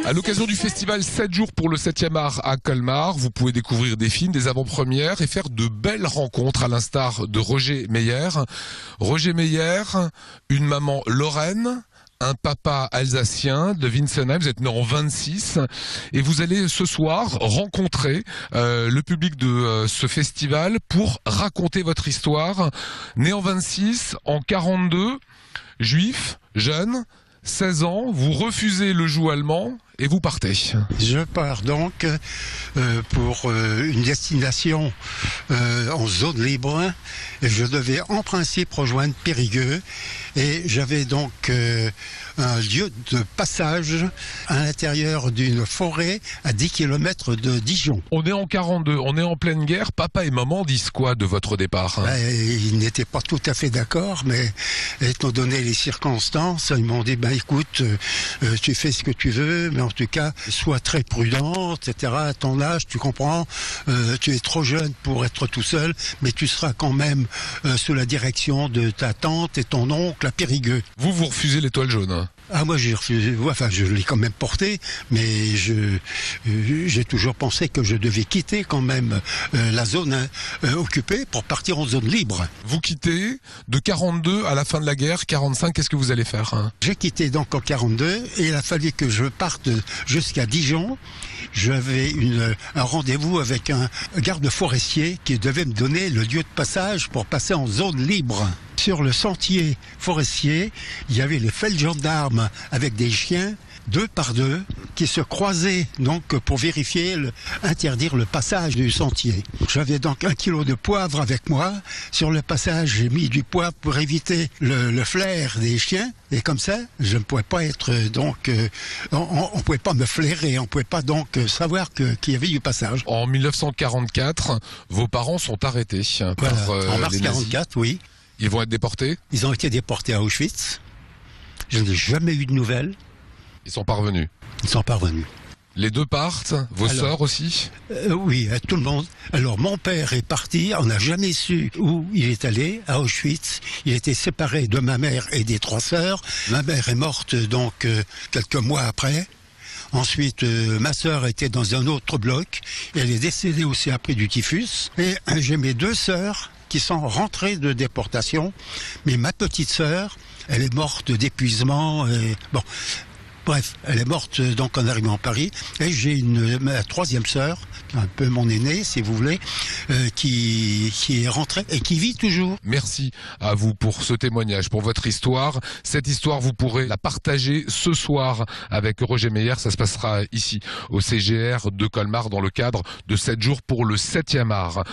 À l'occasion du festival 7 jours pour le 7e art à Colmar, vous pouvez découvrir des films, des avant-premières et faire de belles rencontres à l'instar de Roger Meyer. Roger Meyer, une maman lorraine, un papa alsacien de Winsenheim, vous êtes né en 26 et vous allez ce soir rencontrer le public de ce festival pour raconter votre histoire. Né en 26, en 42, juif, jeune, 16 ans, vous refusez le joug allemand et vous partez. Je pars donc pour une destination en zone libre et je devais en principe rejoindre Périgueux et j'avais donc un lieu de passage à l'intérieur d'une forêt à 10 km de Dijon. On est en 42, on est en pleine guerre. Papa et maman disent quoi de votre départ? Ils n'étaient pas tout à fait d'accord, mais étant donné les circonstances, ils m'ont dit écoute, tu fais ce que tu veux, mais en tout cas, sois très prudent, etc. À ton âge, tu comprends, tu es trop jeune pour être tout seul, mais tu seras quand même sous la direction de ta tante et ton oncle à Périgueux. Vous refusez l'étoile jaune? Ah, moi j'ai refusé, enfin je l'ai quand même porté, mais j'ai toujours pensé que je devais quitter quand même la zone occupée pour partir en zone libre. Vous quittez de 42 à la fin de la guerre, 45, qu'est-ce que vous allez faire? J'ai quitté donc en 42 et il a fallu que je parte jusqu'à Dijon. J'avais un rendez-vous avec un garde forestier qui devait me donner le lieu de passage pour passer en zone libre. Sur le sentier forestier, il y avait les feldgendarmes avec des chiens, 2 par 2, qui se croisaient donc pour vérifier, interdire le passage du sentier. J'avais donc 1 kilo de poivre avec moi. Sur le passage, j'ai mis du poivre pour éviter le flair des chiens. Et comme ça, je ne pouvais pas être donc... on ne pouvait pas me flairer, on ne pouvait pas donc savoir qu'il y avait du passage. En 1944, vos parents sont arrêtés par en mars 1944, oui. Ils vont être déportés? Ils ont été déportés à Auschwitz. Je n'ai jamais eu de nouvelles. Ils sont parvenus? Ils sont parvenus. Les 2 partent? Vos sœurs aussi? Oui, tout le monde. Alors, mon père est parti, on n'a jamais su où il est allé, à Auschwitz. Il était séparé de ma mère et des 3 sœurs. Ma mère est morte donc quelques mois après. Ensuite, ma sœur était dans un autre bloc. Elle est décédée aussi après du typhus. Et j'ai mes 2 sœurs qui sont rentrées de déportation. Mais ma petite sœur, elle est morte d'épuisement. Bon, bref, elle est morte donc en arrivant à Paris. Et j'ai ma 3e sœur, un peu mon aînée, si vous voulez, qui est rentrée et qui vit toujours. Merci à vous pour ce témoignage, pour votre histoire. Cette histoire, vous pourrez la partager ce soir avec Roger Meyer. Ça se passera ici, au CGR de Colmar, dans le cadre de 7 jours pour le 7e art.